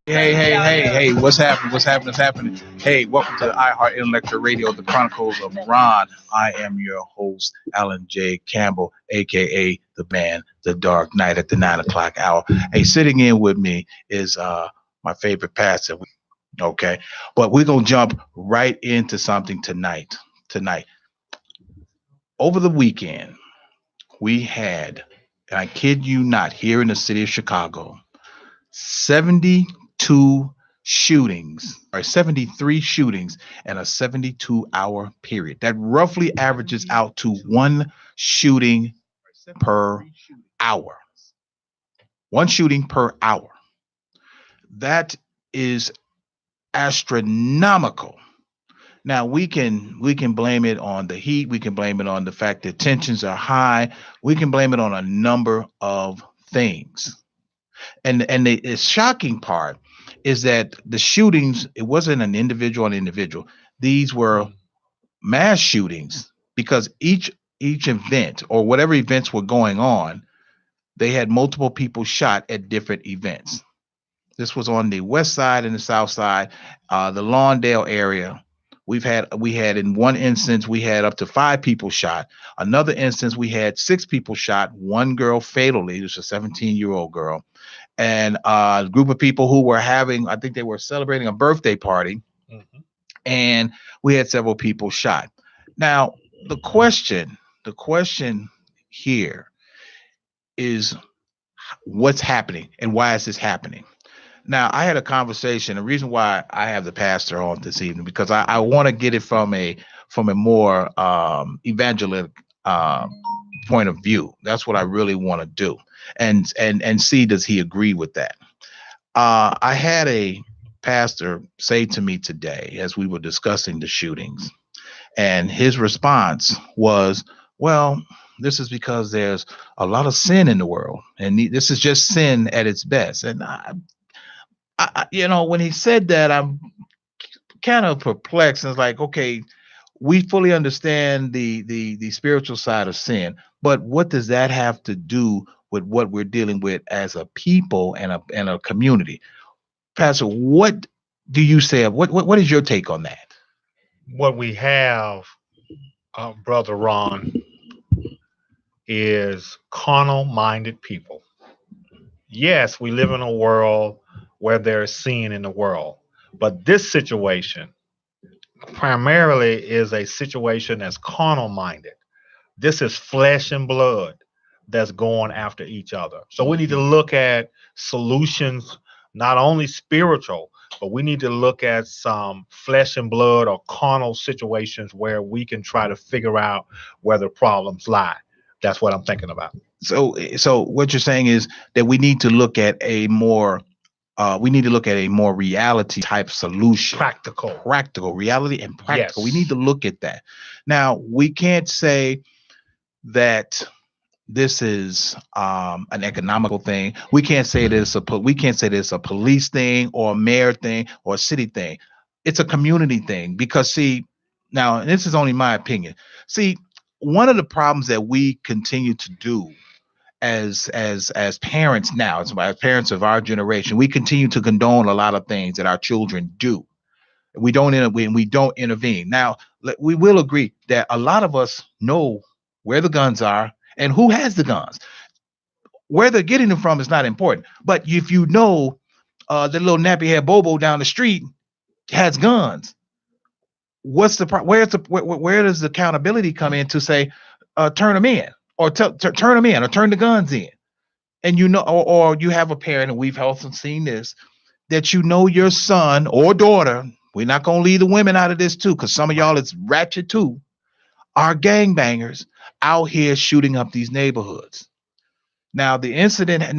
Hey, what's happening? What's happening? Hey, welcome to the iHeart Intellectual Radio, the Chronicles of Ron. I am your host, Alan J. Campbell, aka the man, the dark knight at the 9 o'clock hour. Hey, sitting in with me is my favorite pastor. Okay. But we're gonna jump right into something tonight. Tonight. Over the weekend, we had, and I kid you not, here in the city of Chicago, 72 shootings or 73 shootings in a 72-hour period. That roughly averages out to one shooting per hour. One shooting per hour. That is astronomical. Now we can blame it on the heat, we can blame it on the fact that tensions are high, we can blame it on a number of things. And the shocking part is that the shootings, it wasn't an individual on individual. These were mass shootings because each event or whatever events were going on, they had multiple people shot at different events. This was on the west side and the south side, the Lawndale area. We had in one instance we had up to 5 people shot. Another instance we had 6 people shot. One girl fatally. It was a 17-year-old girl, and a group of people who were having, I think they were celebrating a birthday party, and we had several people shot. Now, the question here is what's happening and why is this happening? Now, I had a conversation. The reason why I have the pastor on this evening because I want to get it from a more evangelical point of view. That's what I really want to do, and see does he agree with that. I had a pastor say to me today as we were discussing the shootings, and his response was, "Well, this is because there's a lot of sin in the world, and this is just sin at its best." And when he said that, I'm kind of perplexed. And it's like, okay, we fully understand the spiritual side of sin, but what does that have to do with what we're dealing with as a people and a community? Pastor, what do you say? What is your take on that? What we have, Brother Ron, is carnal minded people. Yes, we live in a world where there is sin in the world, but this situation primarily is a situation that's carnal minded. This is flesh and blood that's going after each other. So we need to look at solutions, not only spiritual, but we need to look at some flesh and blood or carnal situations where we can try to figure out where the problems lie. That's what I'm thinking about. So what you're saying is that we need to look at a more reality type solution. Practical reality and practical. We Yes. need to look at that. Now, we can't say that this is an economical thing. We can't say that it's a police thing or a mayor thing or a city thing. It's a community thing because see, now and this is only my opinion. See, one of the problems that we continue to do as parents now, as parents of our generation, we continue to condone a lot of things that our children do. We don't intervene. Now, we will agree that a lot of us know where the guns are and who has the guns. Where they're getting them from is not important. But if you know the little nappy head Bobo down the street has guns, what's the where does the accountability come in to say turn them in or turn them in or turn the guns in? And or you have a parent, and we've also seen this, that your son or daughter, we're not going to leave the women out of this too, because some of y'all is ratchet too, are gangbangers out here shooting up these neighborhoods. Now, the incident, it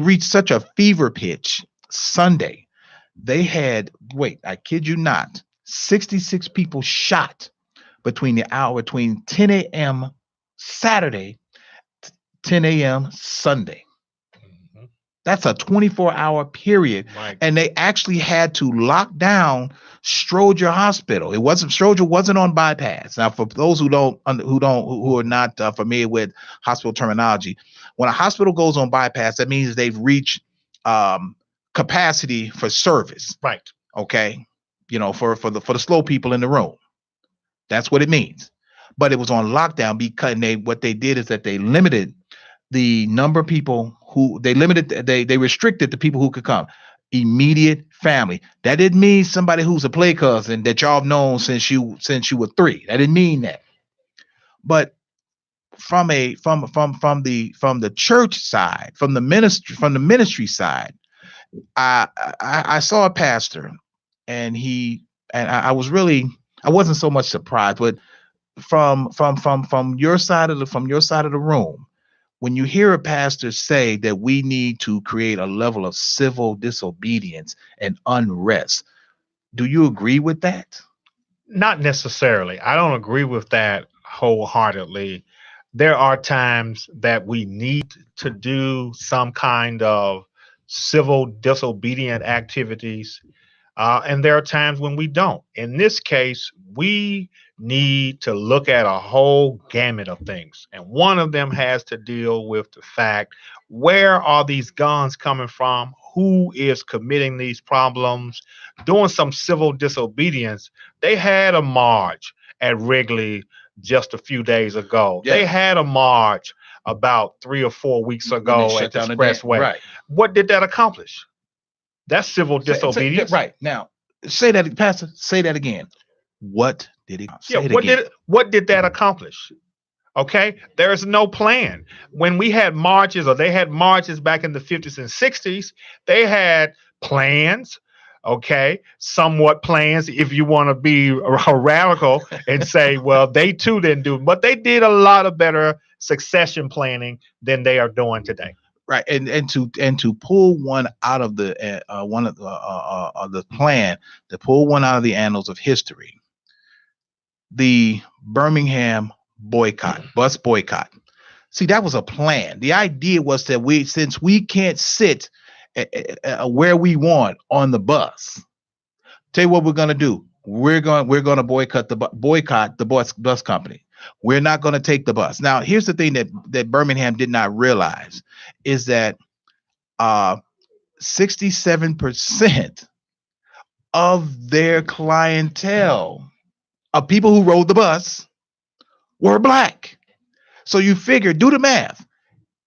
reached such a fever pitch Sunday. They had, wait, I kid you not, 66 people shot between 10 a.m. Saturday, 10 a.m. Sunday. Mhm. That's a 24-hour period. Right. And they actually had to lock down Stroger Hospital. Stroger wasn't on bypass. Now, for those who are not familiar with hospital terminology, when a hospital goes on bypass, that means they've reached capacity for service. Right. Okay, for the slow people in the room. That's what it means. But it was on lockdown because what they did is that they limited the number of people who they restricted the people who could come. Immediate family. That didn't mean somebody who's a play cousin that y'all have known since you were 3. That didn't mean that. But from the church side, from the ministry side, I saw a pastor, and I was really, I wasn't so much surprised, but from your side of the room, when you hear a pastor say that we need to create a level of civil disobedience and unrest, do you agree with that? Not necessarily. I don't agree with that wholeheartedly. There are times that we need to do some kind of civil disobedient activities, and there are times when we don't. In this case, we need to look at a whole gamut of things. And one of them has to deal with the fact, where are these guns coming from? Who is committing these problems? Doing some civil disobedience. They had a march at Wrigley just a few days ago. Yeah. They had a march about 3 or 4 weeks When they ago shut at the down the dam, expressway. right? What did that accomplish? That's civil disobedience. Right now, say that, Pastor. Say that again. What did he Yeah, say it again? what did that accomplish? Okay, there is no plan. When we had marches, or they had marches back in the 50s and 60s, they had plans. Okay, somewhat plans. If you want to be radical and say, well, they too didn't do, but they did a lot of better succession planning than they are doing today. Right, and to pull one out of the plan, to pull one out of the annals of history, the Birmingham bus boycott. See, that was a plan. The idea was that since we can't sit where we want on the bus, tell you what we're going to do. We're going to boycott the bus company. We're not going to take the bus. Now, here's the thing that Birmingham did not realize is that 67% of their clientele of people who rode the bus were black. So you figure, do the math.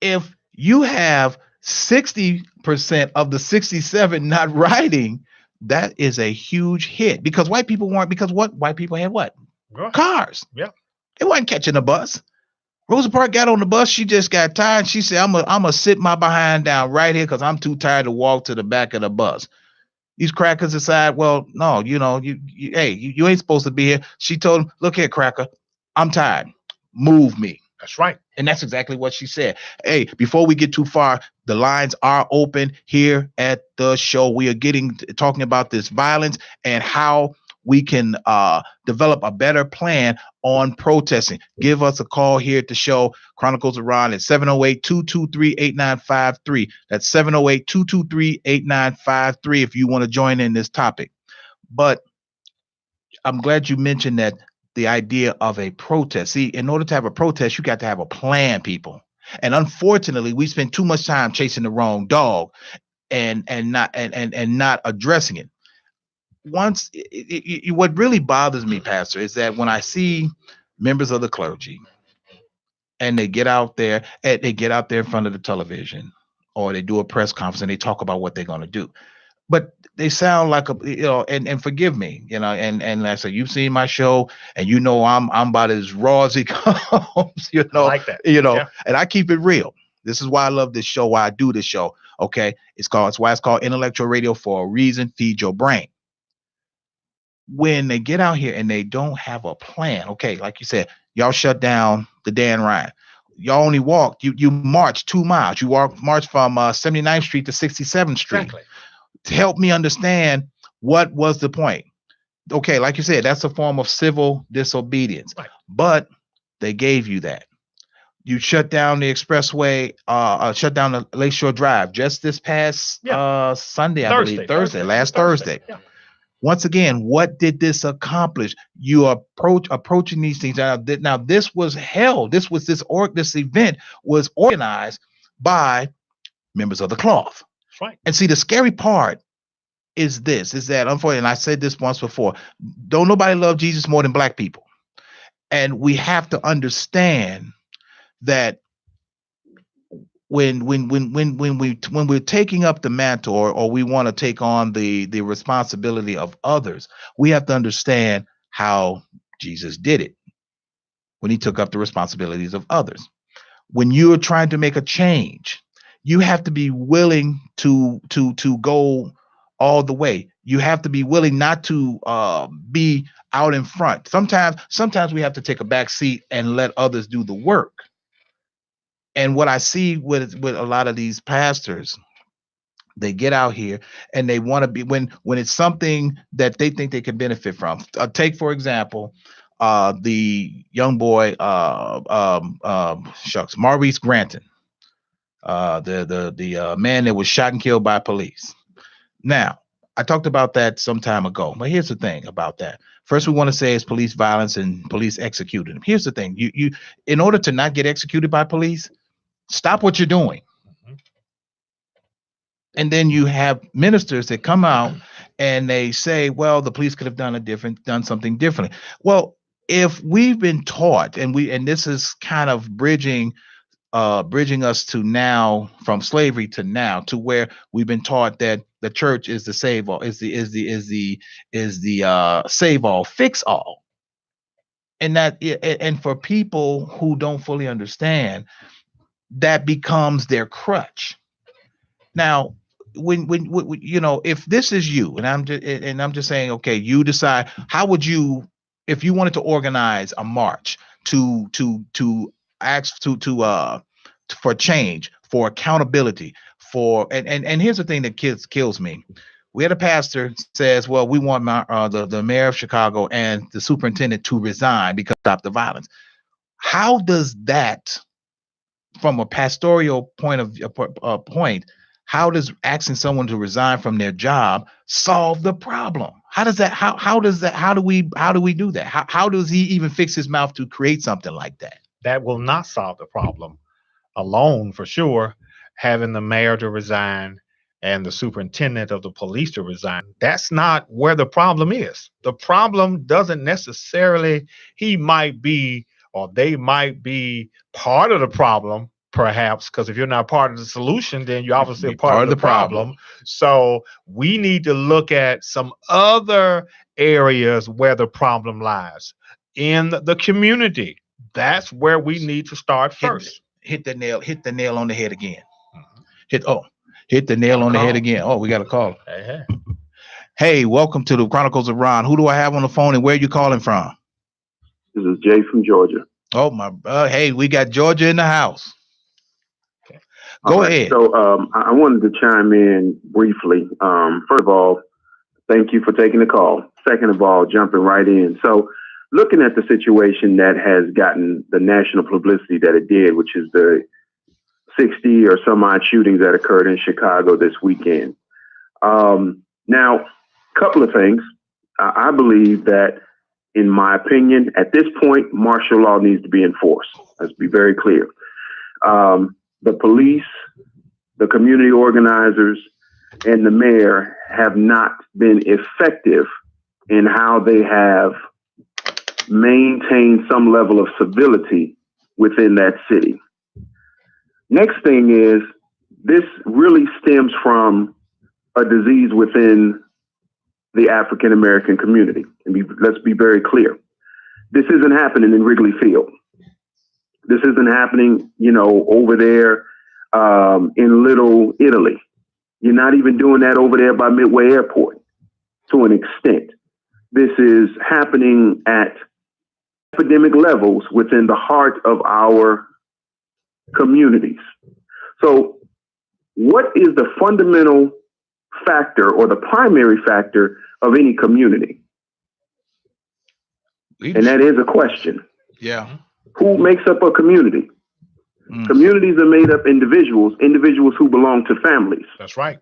If you have 60% of the 67 not riding, that is a huge hit, because white people weren't, because what white people had what? Cars. Yeah. It wasn't catching a bus. Rosa Parks got on the bus. She just got tired. She said, I'm gonna sit my behind down right here because I'm too tired to walk to the back of the bus. These crackers decide, well, no, you ain't supposed to be here. She told him, look here, cracker, I'm tired. Move me. That's right. And that's exactly what she said. Hey, before we get too far, the lines are open here at the show. We are talking about this violence and how we can develop a better plan on protesting. Give us a call here at the show, Chronicles of Rohn, at 708-223-8953. That's 708-223-8953 if you want to join in this topic. But I'm glad you mentioned that, the idea of a protest. See, in order to have a protest, you got to have a plan, people. And unfortunately, we spend too much time chasing the wrong dog and not addressing it. What really bothers me, Pastor, is that when I see members of the clergy and they get out there in front of the television, or they do a press conference and they talk about what they're going to do, but they sound like and forgive me, and I say, you've seen my show and I'm about as raw as it comes, I like that. Yeah. And I keep it real. This is why I love this show, why I do this show. Okay. It's why it's called Intellectual Radio, for a reason. Feed your brain. When they get out here and they don't have a plan, okay, like you said, y'all shut down the Dan Ryan. Y'all only walked, you marched 2 miles. You marched from 79th Street to 67th Street. Exactly. To help me understand what was the point. Okay, like you said, that's a form of civil disobedience. Right. But they gave you that. You shut down the expressway, shut down the Lakeshore Drive just this past Sunday, I believe, last Thursday. Yeah. Once again, what did this accomplish? You approaching these things. Now, this was held. This event was organized by members of the cloth. right. And see, the scary part is that unfortunately, and I said this once before, don't nobody love Jesus more than black people. And we have to understand that when we're taking up the mantle, or we want to take on the responsibility of others, we have to understand how Jesus did it when he took up the responsibilities of others. When you're trying to make a change, you have to be willing to go all the way. You have to be willing not to be out in front. Sometimes we have to take a back seat and let others do the work. And what I see with a lot of these pastors, they get out here and they want to be, when it's something that they think they can benefit from. Take for example, the young boy, Maurice Granton, the man that was shot and killed by police. Now, I talked about that some time ago, but here's the thing about that. First, we want to say it's police violence and police executed him. Here's the thing: you in order to not get executed by police, stop what you're doing. And then you have ministers that come out and they say, well, the police could have done something differently. Well, if we've been taught, and this is kind of bridging us to now, from slavery to now, to where we've been taught that the church is the save all, is the save all, fix all. And for people who don't fully understand, that becomes their crutch. Now, when if this is you, and I'm just saying, okay, you decide, how would you, if you wanted to organize a march to ask for change, for accountability, and here's the thing that kills me. We had a pastor says, well, we want the mayor of Chicago and the superintendent to resign because stop the violence. How does that, from a pastoral point, how does asking someone to resign from their job solve the problem? How do we do that? How does he even fix his mouth to create something like that? That will not solve the problem alone, for sure. Having the mayor to resign and the superintendent of the police to resign, that's not where the problem is. The problem doesn't necessarily, he might be, or they might be part of the problem, perhaps, because if you're not part of the solution, then you're obviously a part of the problem. So we need to look at some other areas where the problem lies in the community. That's where we need to start first. Hit the nail on the head again. Hit the nail on the head again. Oh, we got a call. Hey, welcome to the Chronicles of Rohn. Who do I have on the phone, and where are you calling from? This is Jay from Georgia. Oh my! Hey, we got Georgia in the house. Go ahead. So I wanted to chime in briefly. First of all, thank you for taking the call. Second of all, jumping right in. So looking at the situation that has gotten the national publicity that it did, which is the 60 or some odd shootings that occurred in Chicago this weekend. Now, a couple of things. I believe that, in my opinion, at this point, martial law needs to be enforced. Let's be very clear. The police, the community organizers, and the mayor have not been effective in how they have maintained some level of civility within that city. Next thing is, this really stems from a disease within the African American community. Let's be very clear. This isn't happening in Wrigley Field. This isn't happening, over there in Little Italy. You're not even doing that over there by Midway Airport to an extent. This is happening at epidemic levels within the heart of our communities. So what is the fundamental factor or the primary factor of any community? And that is a question. Yeah. Who makes up a community? Communities are made up individuals who belong to families. That's right.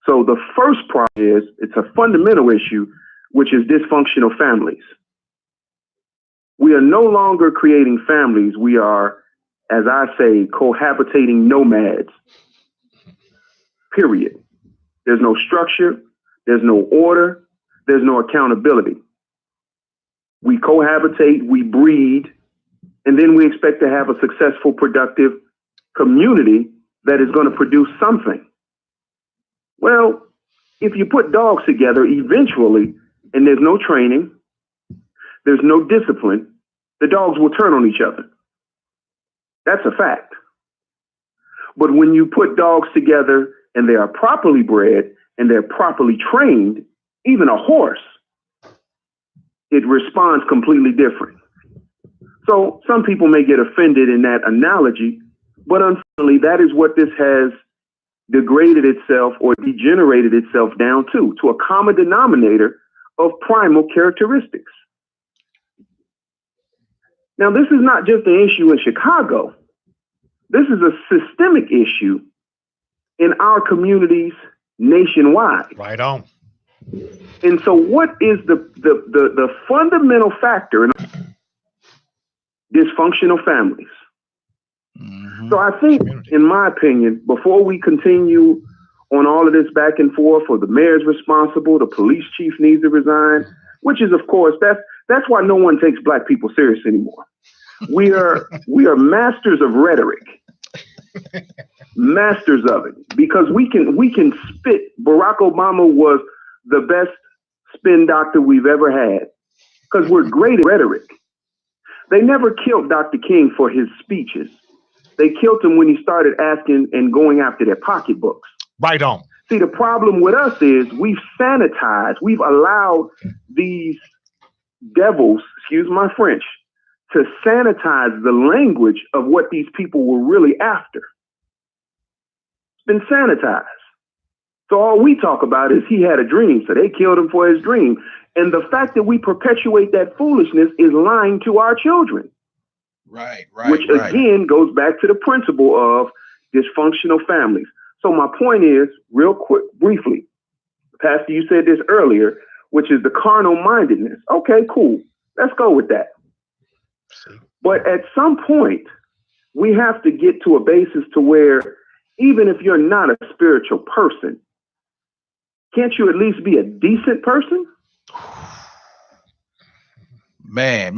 So the first problem is, it's a fundamental issue, which is dysfunctional families. We are no longer creating families. We are, as I say, cohabitating nomads. period. There's no structure. There's no order. There's no accountability. We cohabitate, we breed, and then we expect to have a successful, productive community that is going to produce something. Well, if you put dogs together, eventually, and there's no training, there's no discipline, the dogs will turn on each other. That's a fact. But when you put dogs together and they are properly bred and they're properly trained, even a horse, it responds completely different. So some people may get offended in that analogy, but unfortunately, that is what this has degraded itself or degenerated itself down to a common denominator of primal characteristics. Now, this is not just an issue in Chicago. This is a systemic issue in our communities nationwide. Right on. And so what is the fundamental factor in dysfunctional families? Mm-hmm. So I think, in my opinion, before we continue on all of this back and forth, or the mayor's responsible, the police chief needs to resign, which is, of course, that's why no one takes black people serious anymore. We are masters of rhetoric, masters of it, because we can spit. Barack Obama was the best spin doctor we've ever had, because we're great at rhetoric. They never killed Dr. King for his speeches. They killed him when he started asking and going after their pocketbooks. Right on. See, the problem with us is we've sanitized, we've allowed these devils, excuse my French, to sanitize the language of what these people were really after. It's been sanitized. So all we talk about is he had a dream, so they killed him for his dream. And the fact that we perpetuate that foolishness is lying to our children. Right. Which again goes back to the principle of dysfunctional families. So my point is, real quick, briefly, Pastor, you said this earlier, which is the carnal mindedness. Okay, cool. Let's go with that. But at some point, we have to get to a basis to where even if you're not a spiritual person, can't you at least be a decent person? Man.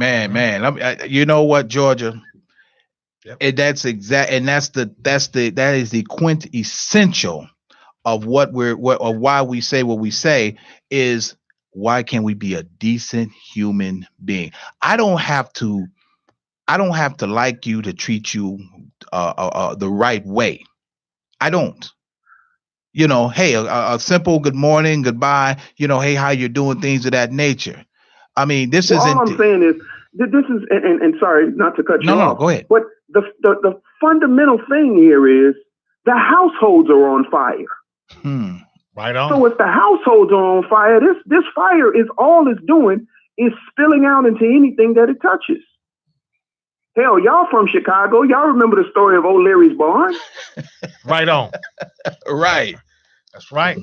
You know what, Georgia? Yep. That is the quintessential of why we say what we say is, why can't we be a decent human being? I don't have to like you to treat you the right way. I don't. You know, hey, a simple good morning, goodbye, hey, how you doing, things of that nature. I mean, this isn't. All I'm saying is, this is, and sorry, not to cut you off. No, go ahead. But the fundamental thing here is the households are on fire. Right on. So if the households are on fire, this fire is all it's doing is spilling out into anything that it touches. Hell, y'all from Chicago. Y'all remember the story of Old Larry's barn? Right on. Right. That's right.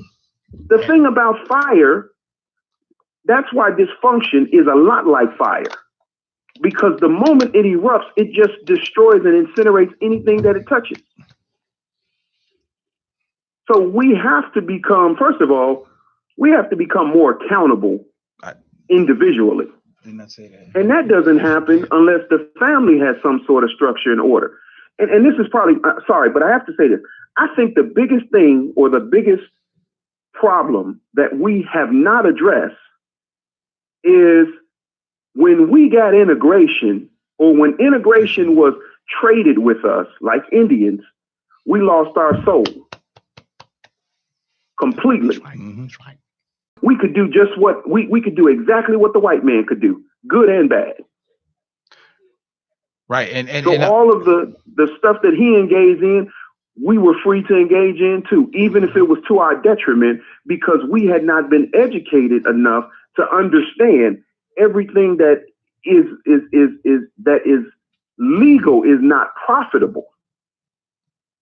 The thing about fire, that's why dysfunction is a lot like fire. Because the moment it erupts, it just destroys and incinerates anything that it touches. So we have to become, first of all, we have to become more accountable individually. Didn't I say that? And that doesn't happen unless the family has some sort of structure and order. And this is probably, sorry, but I have to say this. I think the biggest thing or the biggest problem that we have not addressed is when we got integration, or when integration was traded with us, like Indians, we lost our soul completely. That's right. Mm-hmm. That's right. We could do just what we could do exactly what the white man could do, good and bad. Right. And all of the stuff that he engaged in, we were free to engage in too, even if it was to our detriment, because we had not been educated enough to understand everything that is legal is not profitable.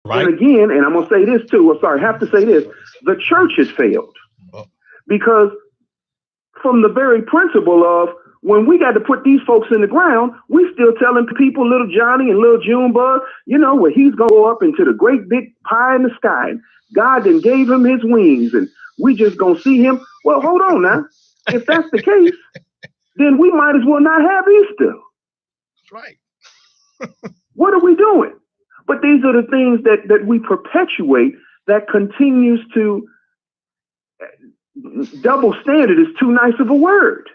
Right. And again, and I'm gonna say this too. I'm sorry, I have to say this: the church has failed, because from the very principle of when we got to put these folks in the ground, we still telling people, little Johnny and little Junebug, where he's going to go up into the great big pie in the sky. And God then gave him his wings, and we just going to see him. Well, hold on now. If that's the case, then we might as well not have Easter. That's right. What are we doing? But these are the things that we perpetuate that continues to, double standard is too nice of a word.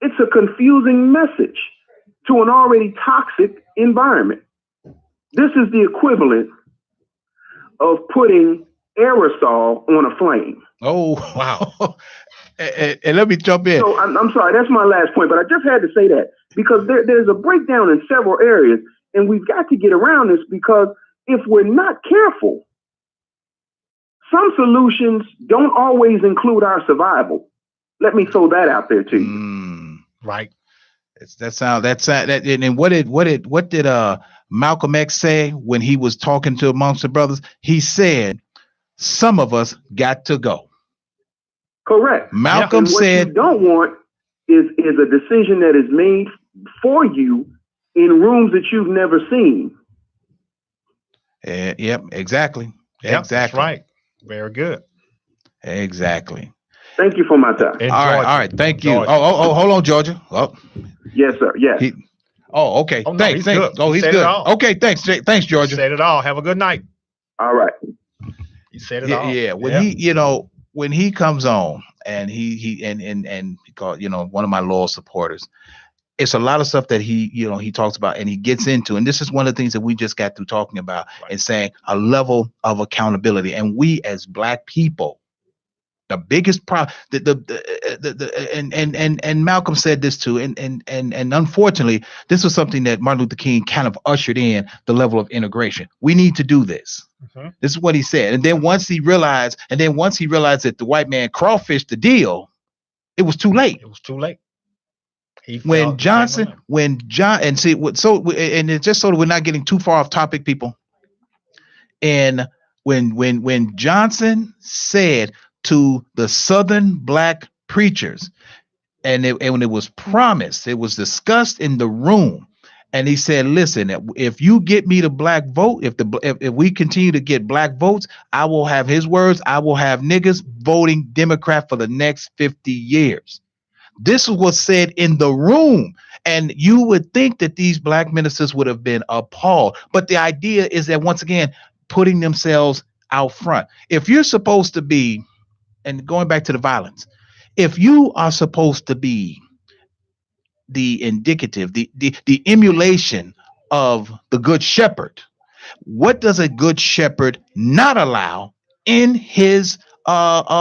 It's a confusing message to an already toxic environment. This is the equivalent of putting aerosol on a flame. Oh, wow. and let me jump in. So I'm sorry, that's my last point, but I just had to say that because there's a breakdown in several areas, and we've got to get around this because if we're not careful, some solutions don't always include our survival. Let me throw that out there to you. Right. And what did Malcolm X say when he was talking to amongst the brothers? He said, "Some of us got to go." Correct. Malcolm said, "What you don't want is a decision that is made for you in rooms that you've never seen." Yep, exactly. Yep, exactly. That's right. Very good. Exactly. Thank you for my time. All right. Thank you. Oh, hold on, Georgia. Oh. Yes, sir. Yes. Okay. Oh, no, thanks. he's good. Oh, he's good. Okay. Thanks, Georgia. He said it all. Have a good night. All right. He said it all. Yeah. When he comes on and he called, one of my loyal supporters, it's a lot of stuff that he talks about and he gets into. And this is one of the things that we just got through talking about and saying a level of accountability. And we as Black people, the biggest problem, and Malcolm said this too, and unfortunately, this was something that Martin Luther King kind of ushered in the level of integration. We need to do this. Mm-hmm. This is what he said. And then once he realized that the white man crawfished the deal, it was too late. It was too late. And it's just so that we're not getting too far off topic, people. And when Johnson said to the Southern Black preachers, and when it was promised, it was discussed in the room, and he said, "Listen, if you get me the Black vote, if we continue to get Black votes, I will have," his words, "I will have niggas voting Democrat for the next 50 years." This was said in the room, and you would think that these Black ministers would have been appalled. But the idea is that, once again, putting themselves out front. If you're supposed to be, and going back to the violence, if you are supposed to be the indicative, the emulation of the Good Shepherd, what does a Good Shepherd not allow in his what's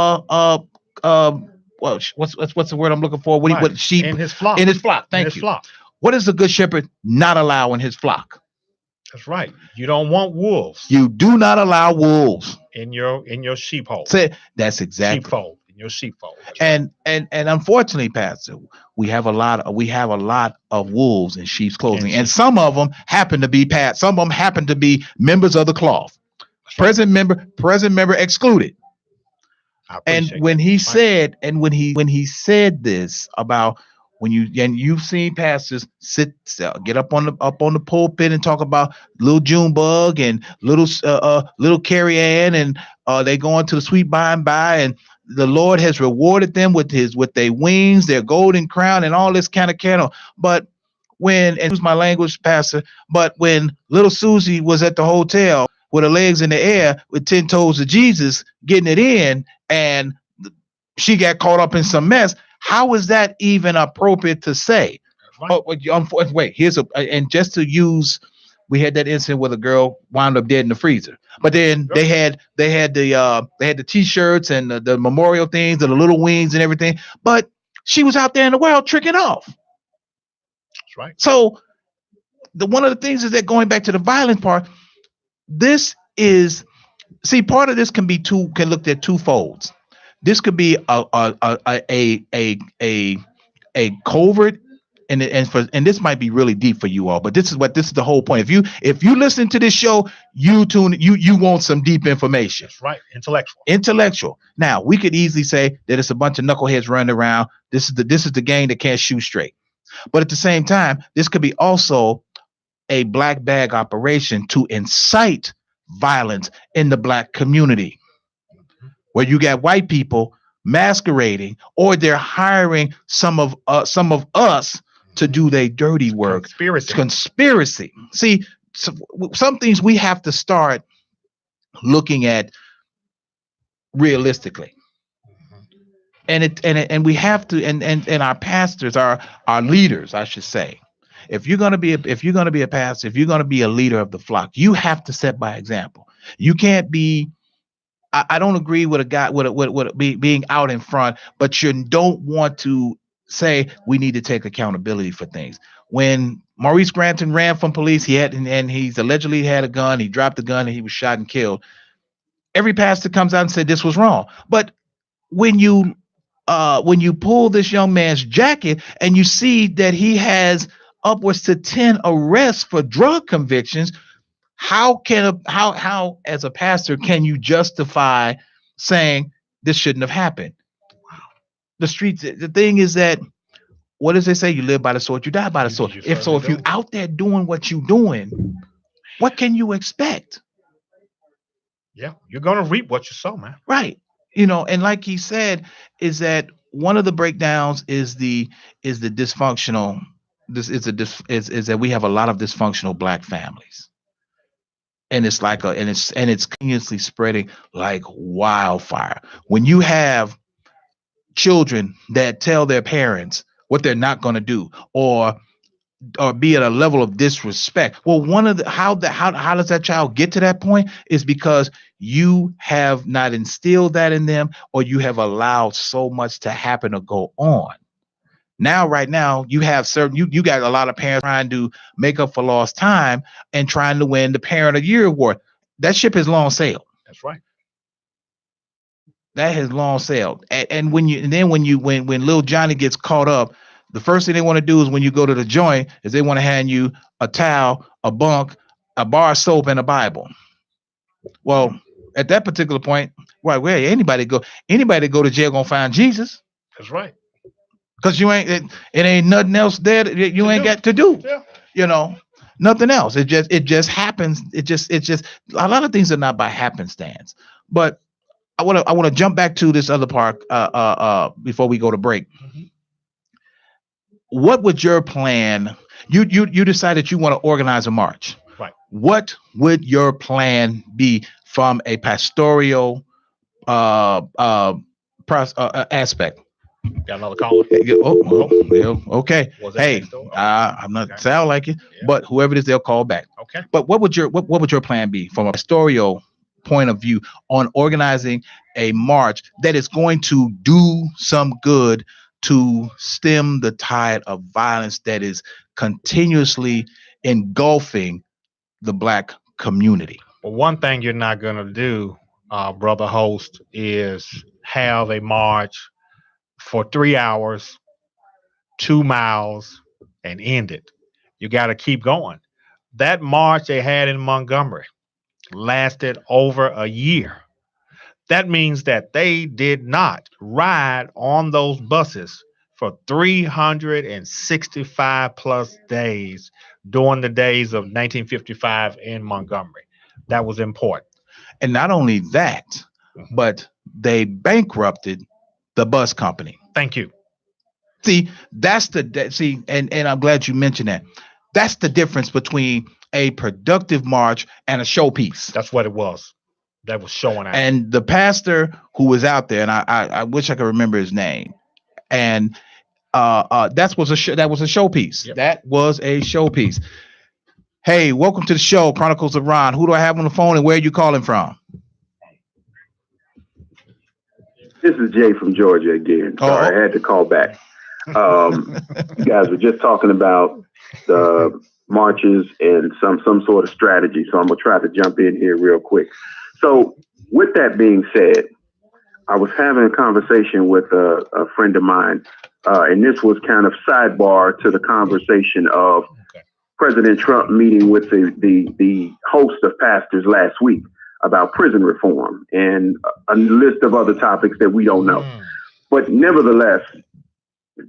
the word I'm looking for? What sheep in his flock? In his flock. Thank you. Flock. What does the Good Shepherd not allow in his flock? That's right. You don't want wolves. You do not allow wolves in your sheepfold. That's exactly sheepfold. In your sheepfold. And unfortunately, Pastor, we have a lot of wolves in sheep's clothing, and some of them happen to be Some of them happen to be members of the cloth. Present member excluded. And when he said this about you've seen pastors get up on the pulpit and talk about little Junebug and little Carrie Ann, and they go into the sweet by and by, and the Lord has rewarded them with their wings, their golden crown, and all this kind of cattle. But and use my language, Pastor, but when little Susie was at the hotel with her legs in the air with 10 toes of Jesus getting it in, and she got caught up in some mess, how is that even appropriate to say? Right. Wait, and just to use, we had that incident where the girl wound up dead in the freezer. But then they had the T-shirts and the memorial things and the little wings and everything. But she was out there in the world tricking off. That's right. So one of the things is that, going back to the violent part, this is, part of this can look at two folds. This could be a covert, and this might be really deep for you all, but this is the whole point. If you listen to this show, you want some deep information. That's right. Intellectual. Now, we could easily say that it's a bunch of knuckleheads running around. This is the gang that can't shoot straight. But at the same time, this could be also a black bag operation to incite violence in the black community, where you got white people masquerading, or they're hiring some of us to do their dirty work. Conspiracy. See, some things we have to start looking at realistically. And we have to, and our pastors, our leaders, I should say, if you're gonna be a pastor, if you're gonna be a leader of the flock, you have to set by example. You can't be. I don't agree with a guy with being out in front, but you don't want to say we need to take accountability for things. When Maurice Granton ran from police, he had and he's allegedly had a gun. He dropped the gun and he was shot and killed. Every pastor comes out and said this was wrong, but when you pull this young man's jacket and you see that he has upwards to 10 arrests for drug convictions, how as a pastor can you justify saying this shouldn't have happened? The streets, the thing is that, what does they say? You live by the sword, you die by the sword. If you're out there doing what you're doing, what can you expect? Yeah, you're gonna reap what you sow, man. Right. And like he said, is that one of the breakdowns is the dysfunctional. Is that we have a lot of dysfunctional black families, and it's like it's continuously spreading like wildfire. When you have children that tell their parents what they're not going to do, or be at a level of disrespect. Well, how does that child get to that point is because you have not instilled that in them, or you have allowed so much to happen or go on. Now, right now, you have you got a lot of parents trying to make up for lost time and trying to win the Parent of the Year award. That ship has long sailed. That's right. That has long sailed. And when little Johnny gets caught up, the first thing they want to do is, when you go to the joint, is they want to hand you a towel, a bunk, a bar of soap, and a Bible. Well, at that particular point, right, where anybody go to jail gonna find Jesus. That's right. Because it ain't nothing else there that you ain't got to do. Yeah. Nothing else. It just happens. It just a lot of things are not by happenstance. But I want to jump back to this other part before we go to break. Mm-hmm. What would your plan? You decided you want to organize a march. Right. What would your plan be from a pastoral aspect? Got another caller. Okay. Hey, I'm not sound like it, but whoever it is, they'll call back. Okay. But what would your plan be from a pastoral point of view on organizing a march that is going to do some good to stem the tide of violence that is continuously engulfing the black community? Well, one thing you're not going to do, brother host, is have a march for 3 hours, 2 miles, and end it. You got to keep going. That march they had in Montgomery lasted over a year. That means that they did not ride on those buses for 365 plus days during the days of 1955 in Montgomery. That was important. And not only that, but they bankrupted the bus company. Thank you. See, and I'm glad you mentioned that. That's the difference between a productive march and a showpiece. That's what it was. That was showing out. And the pastor who was out there, and I wish I could remember his name, and that was a showpiece. Yep. That was a showpiece. Hey, welcome to the show, Chronicles of Rohn. Who do I have on the phone, and where are you calling from? This is Jay from Georgia again. Sorry, I had to call back. You guys were just talking about the marches and some sort of strategy, so I'm gonna try to jump in here real quick. So, with that being said, I was having a conversation with a friend of mine, and this was kind of sidebar to the conversation of President Trump meeting with the host of pastors last week about prison reform and a list of other topics that we don't know. But nevertheless,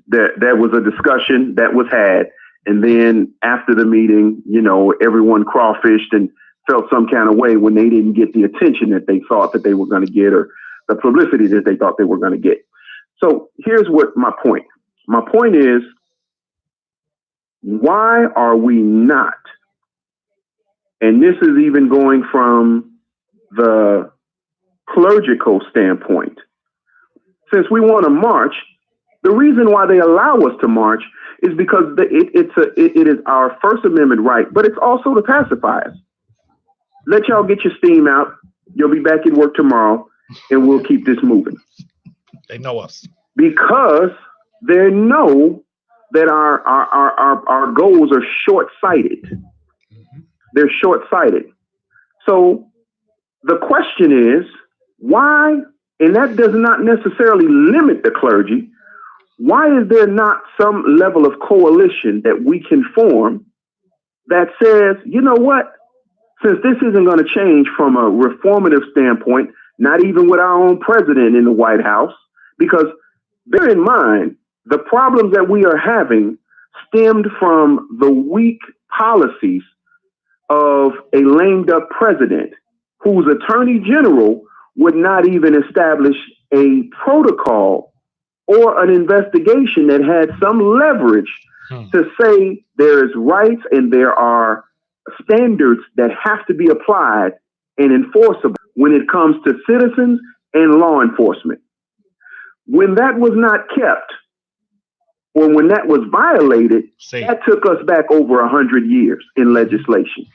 there was a discussion that was had. And then after the meeting, everyone crawfished and felt some kind of way when they didn't get the attention that they thought that they were going to get, or the publicity that they thought they were going to get. So here's what my point. My point is, why are we not? And this is even going from the clerical standpoint. Since we want to march, the reason why they allow us to march is because it is our First Amendment right, but it's also to pacify us. Let y'all get your steam out. You'll be back at work tomorrow, and we'll keep this moving. They know us. Because they know that our goals are short-sighted. Mm-hmm. They're short-sighted. So the question is, why, and that does not necessarily limit the clergy, why is there not some level of coalition that we can form that says, you know what, since this isn't going to change from a reformative standpoint, not even with our own president in the White House, because bear in mind, the problems that we are having stemmed from the weak policies of a lamed up president whose attorney general would not even establish a protocol or an investigation that had some leverage to say there is rights and there are standards that have to be applied and enforceable when it comes to citizens and law enforcement. When that was not kept, or when that was violated, that took us back over 100 years in legislation.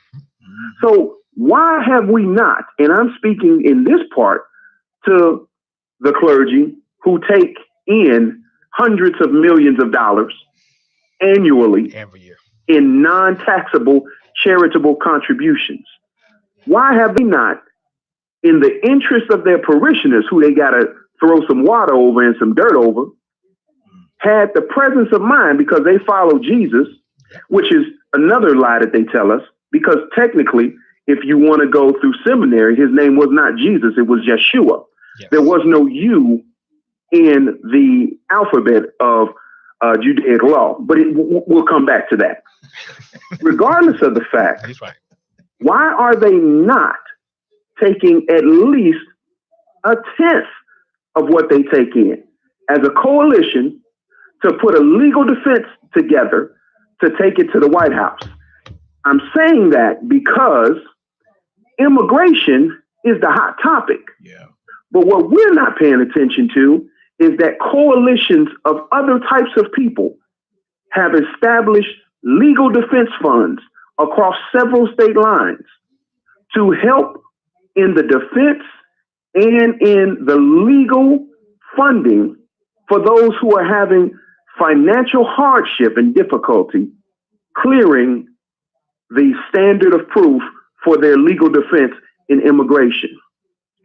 So why have we not, and I'm speaking in this part to the clergy who take in hundreds of millions of dollars annually every year in non-taxable charitable contributions. Why have they not, in the interest of their parishioners who they got to throw some water over and some dirt over, had the presence of mind, because they follow Jesus, which is another lie that they tell us, because technically, if you want to go through seminary, his name was not Jesus, it was Yeshua. Yes. There was no U in the alphabet of Judaic law, but we'll come back to that. Regardless of the fact, right. Why are they not taking at least a tenth of what they take in as a coalition to put a legal defense together to take it to the White House? I'm saying that because immigration is the hot topic. Yeah. But what we're not paying attention to is that coalitions of other types of people have established legal defense funds across several state lines to help in the defense and in the legal funding for those who are having financial hardship and difficulty clearing the standard of proof for their legal defense in immigration.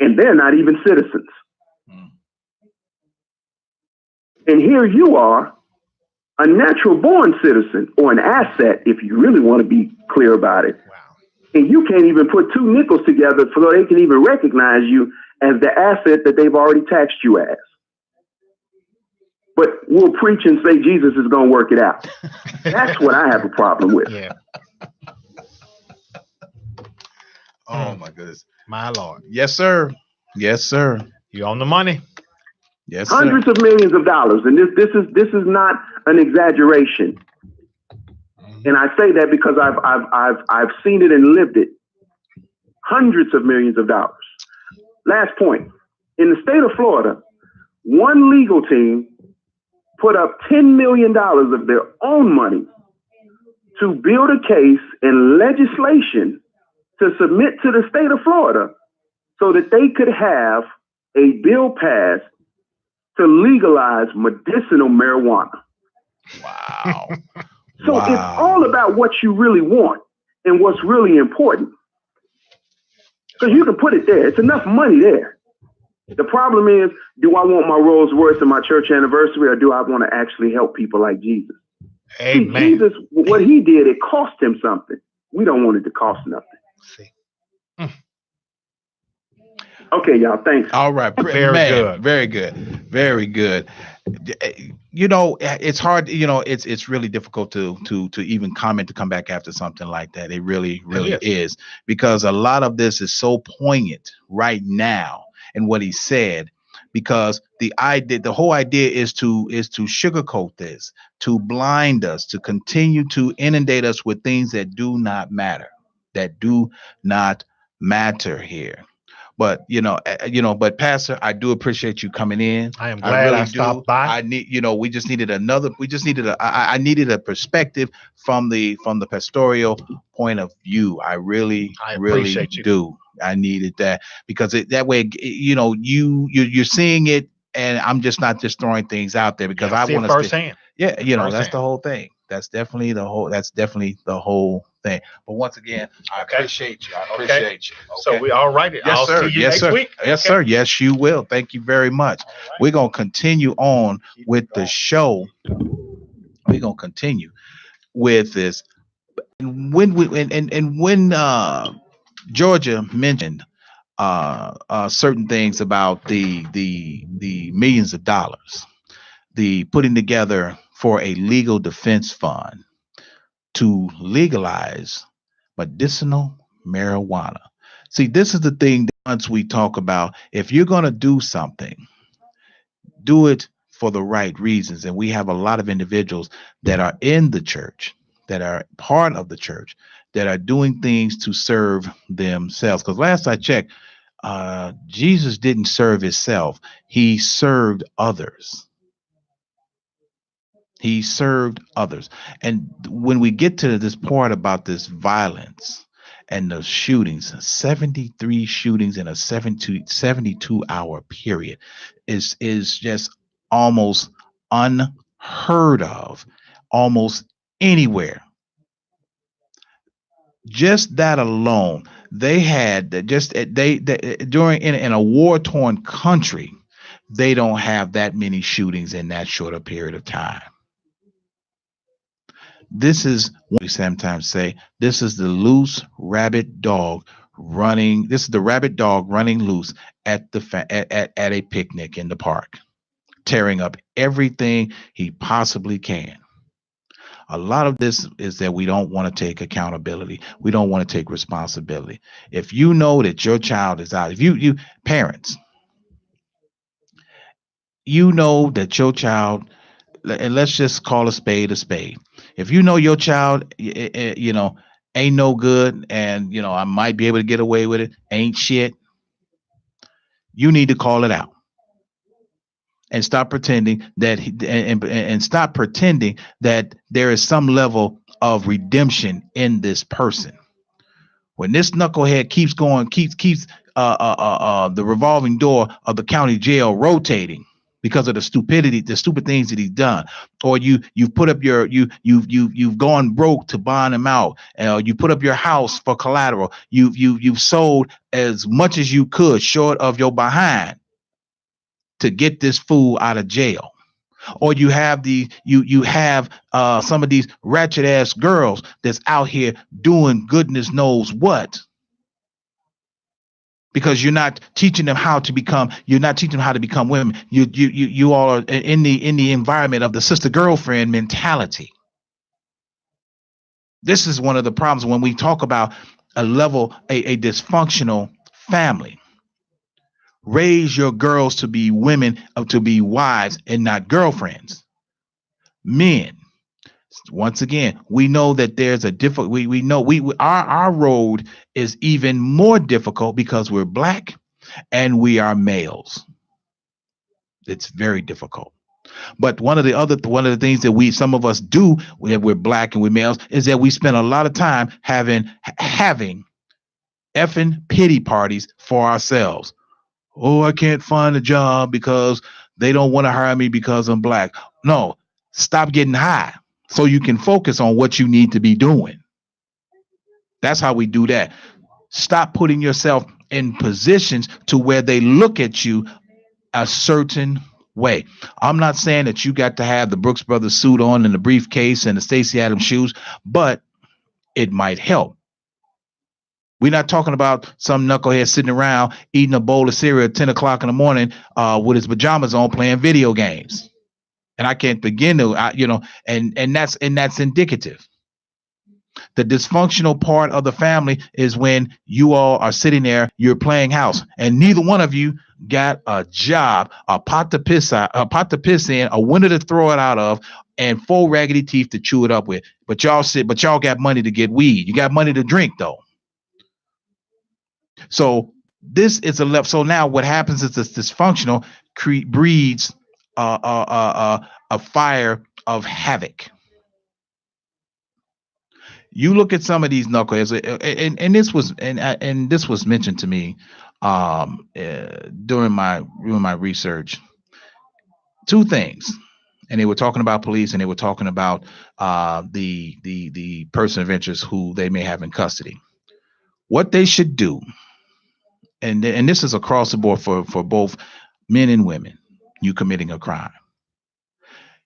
And they're not even citizens. And here you are, a natural born citizen, or an asset, if you really want to be clear about it. Wow. And you can't even put two nickels together so they can even recognize you as the asset that they've already taxed you as. But we'll preach and say Jesus is going to work it out. That's what I have a problem with. Yeah. Oh, my goodness. My Lord. Yes, sir. Yes, sir. You on the money? Yes, sir. Hundreds of millions of dollars. And this is not an exaggeration. And I say that because I've seen it and lived it. Hundreds of millions of dollars. Last point. In the state of Florida, one legal team put up $10 million of their own money to build a case and legislation to submit to the state of Florida so that they could have a bill passed to legalize medicinal marijuana. Wow. So Wow. It's all about what you really want and what's really important. Because you can put it there. It's enough money there. The problem is, do I want my Rolls Royce and my church anniversary, or do I want to actually help people like Jesus? Amen. See, Jesus, what he did, it cost him something. We don't want it to cost nothing. See. Okay, y'all. Thanks. All right, Very man, good. very good, very good. You know, it's hard. You know, it's really difficult to even comment to come back after something like that. It really, It really is. is, because a lot of this is so poignant right now in what he said. Because the whole idea is to sugarcoat this, to blind us, to continue to inundate us with things that do not matter, that do not matter here. But but Pastor, I do appreciate you coming in. I am I glad I really do. stopped by. We just needed I needed a perspective from the pastoral point of view. I really, I really appreciate you. do. I needed that because that way, you're seeing it, and I'm just not just throwing things out there because Yeah, I see it want to stay. firsthand. Yeah, that's Firsthand. the whole thing. That's definitely the whole thing. But once again, I Okay. appreciate you. I Okay. appreciate you. So Okay. we all righty. Yes, I'll sir. see you Yes, next sir. week. Yes, Okay. sir. Yes, you will. Thank you very much. All right. We're gonna continue on with the show. We're gonna continue with this. And when Georgia mentioned certain things about the millions of dollars, the putting together for a legal defense fund to legalize medicinal marijuana. See, this is the thing that once we talk about, if you're going to do something, do it for the right reasons. And we have a lot of individuals that are in the church, that are part of the church, that are doing things to serve themselves. Because last I checked, Jesus didn't serve himself, he served others. He served others. And when we get to this part about this violence and the shootings, 73 shootings in a 72 hour period is just almost unheard of almost anywhere. Just that alone, they had just they during in a war torn country, they don't have that many shootings in that short a period of time. This is what we sometimes say. This is the loose rabbit dog running. This is the rabbit dog running loose at a picnic in the park, tearing up everything he possibly can. A lot of this is that we don't want to take accountability. We don't want to take responsibility. If you know that your child is out, if you parents, you know that your child, and let's just call a spade a spade. If you know your child, ain't no good, and I might be able to get away with it, ain't shit, you need to call it out and stop pretending that and stop pretending that there is some level of redemption in this person. When this knucklehead keeps going, keeps the revolving door of the county jail rotating because of the stupid things that he's done, or you've put up you've gone broke to bond him out, you put up your house for collateral, you've sold as much as you could short of your behind to get this fool out of jail. Or you have some of these ratchet ass girls that's out here doing goodness knows what, because you're not teaching them how to become women. You all are in the environment of the sister girlfriend mentality. This is one of the problems when we talk about a dysfunctional family. Raise your girls to be women, to be wives and not girlfriends. Men, once again, we know that there's a difficult. We know our road is even more difficult because we're black and we are males. It's very difficult. But one of the things that some of us do when we're black and we're males is that we spend a lot of time having effing pity parties for ourselves. Oh, I can't find a job because they don't want to hire me because I'm black. No, stop getting high so you can focus on what you need to be doing. That's how we do that. Stop putting yourself in positions to where they look at you a certain way. I'm not saying that you got to have the Brooks Brothers suit on and the briefcase and the Stacey Adams shoes, but it might help. We're not talking about some knucklehead sitting around eating a bowl of cereal at 10 o'clock in the morning with his pajamas on playing video games. And I can't begin to, and that's indicative. The dysfunctional part of the family is when you all are sitting there, you're playing house, and neither one of you got a job, a pot to piss out, a pot to piss in, a window to throw it out of, and four raggedy teeth to chew it up with. But y'all got money to get weed. You got money to drink though. So this is a left. So now what happens is this dysfunctional breeds a fire of havoc. You look at some of these knuckleheads, and this was mentioned to me during my research. Two things, and they were talking about police, and they were talking about the person of interest who they may have in custody. What they should do, and this is across the board for both men and women, you committing a crime.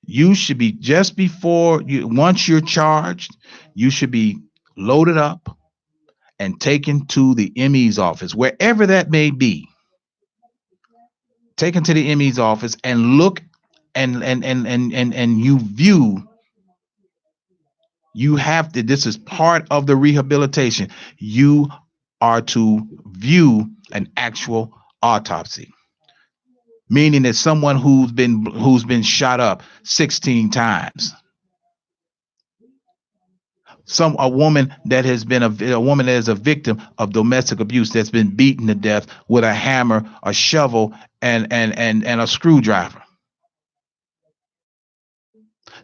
You should be just before you once you're charged, you should be loaded up and taken to the ME's office, wherever that may be. Taken to the ME's office and look and you view. You have to. This is part of the rehabilitation. You are to view an actual autopsy, meaning that someone who's been shot up 16 times. A woman that has been a woman that is a victim of domestic abuse, that's been beaten to death with a hammer, a shovel, and a screwdriver.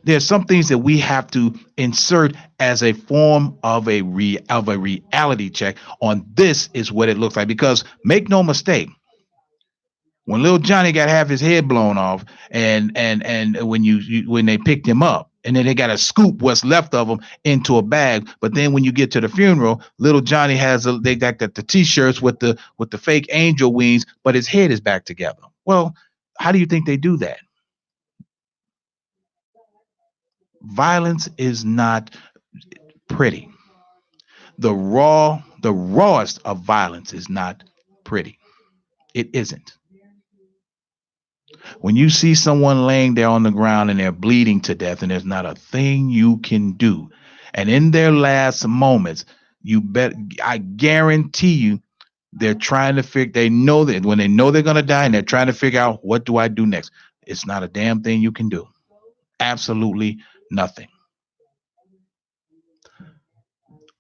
There's some things that we have to insert as a form of a reality check on. This is what it looks like, because make no mistake, when little Johnny got half his head blown off, and when they picked him up, and then they got to scoop what's left of him into a bag. But then when you get to the funeral, little Johnny they got the t-shirts with the fake angel wings, but his head is back together. Well, how do you think they do that? Violence is not pretty. The rawest of violence is not pretty. It isn't. When you see someone laying there on the ground and they're bleeding to death and there's not a thing you can do, and in their last moments, I guarantee you, they're trying to figure. They know that when they know they're going to die, and they're trying to figure out, what do I do next? It's not a damn thing you can do. Absolutely nothing.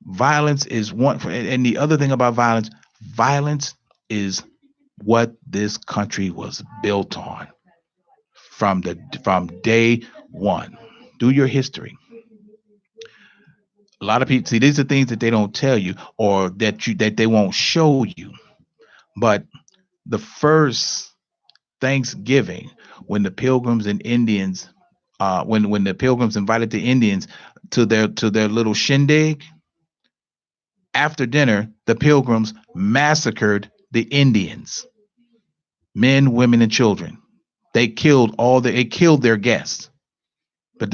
Violence is one, and the other thing about violence is what this country was built on from day one. Do your history. A lot of people see, these are things that they don't tell you, or that they won't show you. But the first Thanksgiving, when the Pilgrims and Indians, when the Pilgrims invited the Indians to their little shindig, after dinner, the Pilgrims massacred the Indians, men, women, and children. They killed their guests. But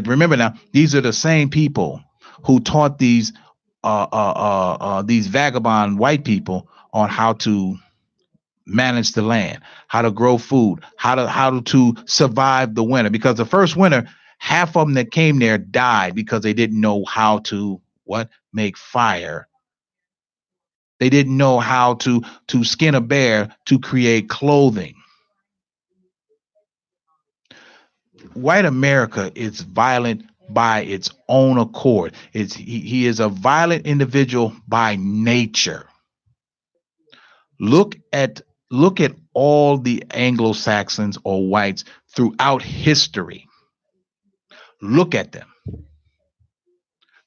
remember now, these are the same people who taught these vagabond white people on how to manage the land, how to grow food, how to survive the winter. Because the first winter, half of them that came there died because they didn't know how to make fire. They didn't know how to skin a bear to create clothing. White America is violent by its own accord. He is a violent individual by nature. Look at all the Anglo-Saxons or whites throughout history. Look at them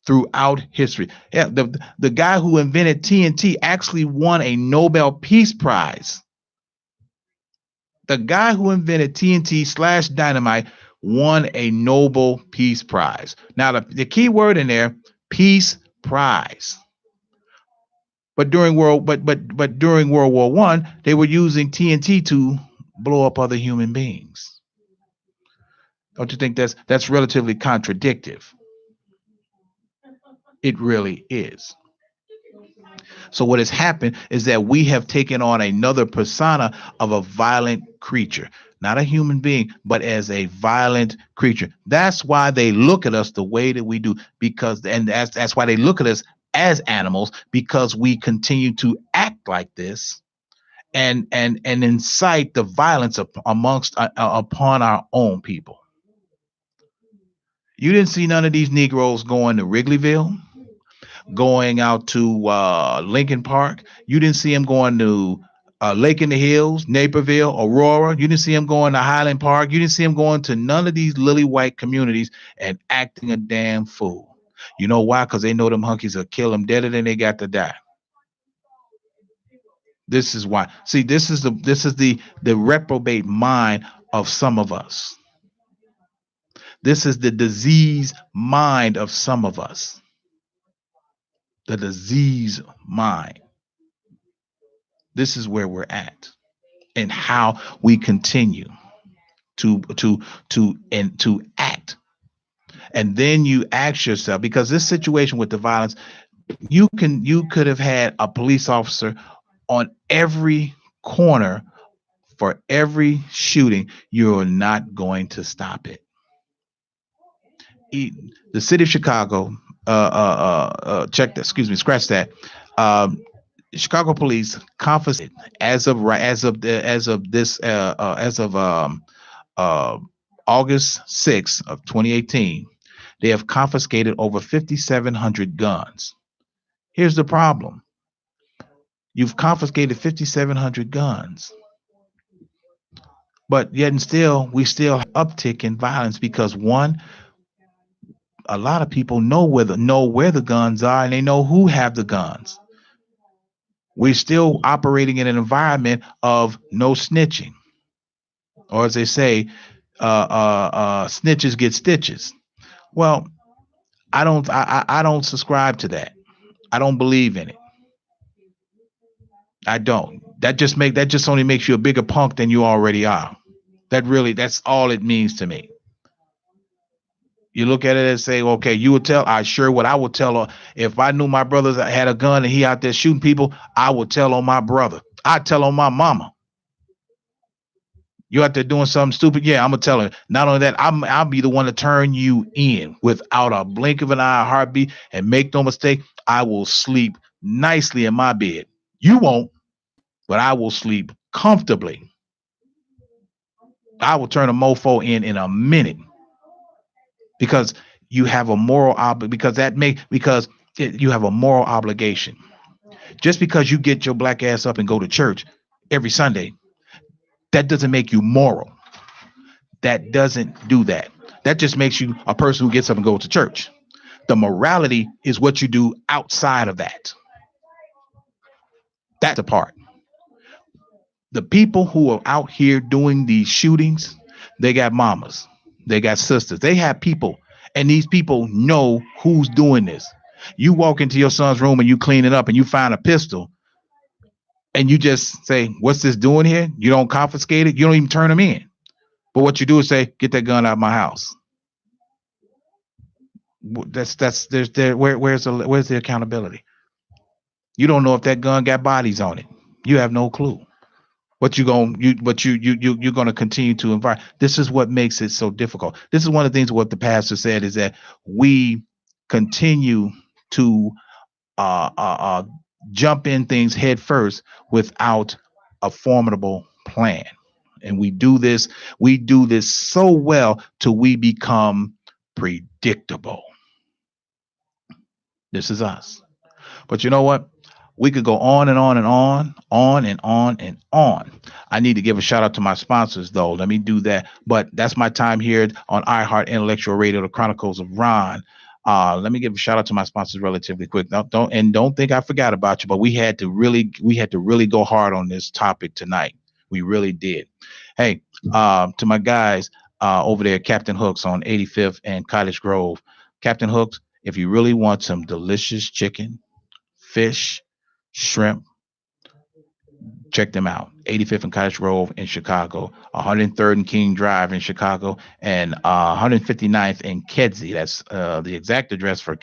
throughout history. Yeah, the guy who invented TNT actually won a Nobel Peace Prize. The guy who invented TNT / dynamite won a Nobel Peace Prize. Now, the key word in there, Peace Prize. But during World War I, they were using TNT to blow up other human beings. Don't you think that's relatively contradictory? It really is. So what has happened is that we have taken on another persona of a violent creature, not a human being, but as a violent creature. That's why they look at us the way that we do, because, and that's why they look at us as animals, because we continue to act like this and incite the violence amongst upon our own people. You didn't see none of these Negroes going to Wrigleyville, going out to Lincoln Park. You didn't see them going to Lake in the Hills, Naperville, Aurora. You didn't see them going to Highland Park. You didn't see them going to none of these lily white communities and acting a damn fool. You know why? Because they know them hunkies will kill them deader than they got to die. This is why. See, this is the reprobate mind of some of us. This is the disease mind of some of us. The disease mind. This is where we're at, and how we continue to act. And then you ask yourself, because this situation with the violence, you could have had a police officer on every corner for every shooting. You're not going to stop it. The city of Chicago, check that. Excuse me, scratch that. Um, Chicago police confiscated as of uh, August 6th of 2018. They have confiscated over 5,700 guns. Here's the problem: you've confiscated 5,700 guns, but yet and still we still have uptick in violence because one, a lot of people know where the guns are, and they know who have the guns. We're still operating in an environment of no snitching, or as they say, snitches get stitches. Well, I don't subscribe to that. I don't believe in it. I don't. That just only makes you a bigger punk than you already are. That's all it means to me. You look at it and say, okay, you would tell. I sure what I would tell her if I knew my brother had a gun and he out there shooting people. I would tell on my brother. I'd tell on my mama. You out there doing something stupid? Yeah, I'm gonna tell her. Not only that, I'll be the one to turn you in without a blink of an eye, a heartbeat, and make no mistake, I will sleep nicely in my bed. You won't, but I will sleep comfortably. I will turn a mofo in a minute because you have a moral you have a moral obligation. Just because you get your black ass up and go to church every Sunday, that doesn't make you moral. That doesn't do that. That just makes you a person who gets up and goes to church. The morality is what you do outside of that. That's the part. The people who are out here doing these shootings, they got mamas, they got sisters, they have people, and these people know who's doing this. You walk into your son's room and you clean it up and you find a pistol and you just say, "What's this doing here?" You don't confiscate it. You don't even turn them in. But what you do is say, "Get that gun out of my house." Where's the accountability? You don't know if that gun got bodies on it. You have no clue. What you going you but you're going to continue to invite. This is what makes it so difficult. This is one of the things what the pastor said is that we continue to uh, uh, uh, jump in things head first without a formidable plan. And we do this so well till we become predictable. This is us. But you know what? We could go on and on and on and on and on. I need to give a shout out to my sponsors, though. Let me do that. But that's my time here on iHeart Intellectual Radio, the Chronicles of Rohn. Let me give a shout out to my sponsors relatively quick. Don't think I forgot about you, but we had to really go hard on this topic tonight. We really did. Hey, to my guys over there, Captain Hooks on 85th and Cottage Grove. Captain Hooks, if you really want some delicious chicken, fish, shrimp, Check them out. 85th and Cottage Grove in Chicago, 103rd and King Drive in Chicago, and 159th in Kedzie. That's the exact address for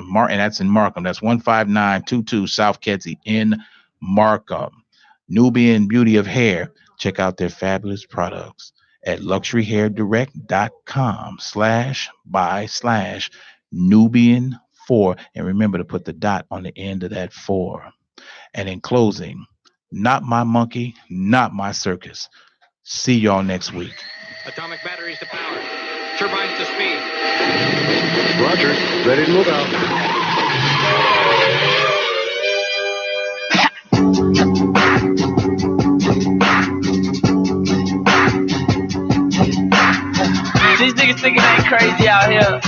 Martin. That's in Markham. That's 15922 South Kedzie in Markham. Nubian Beauty of Hair. Check out their fabulous products at luxuryhairdirect.com/buy/Nubian4. And remember to put the dot on the end of that 4. And in closing, not my monkey, not my circus. See y'all next week. Atomic batteries to power. Turbines to speed. Roger. Ready to move out. These niggas thinking they ain't crazy out here.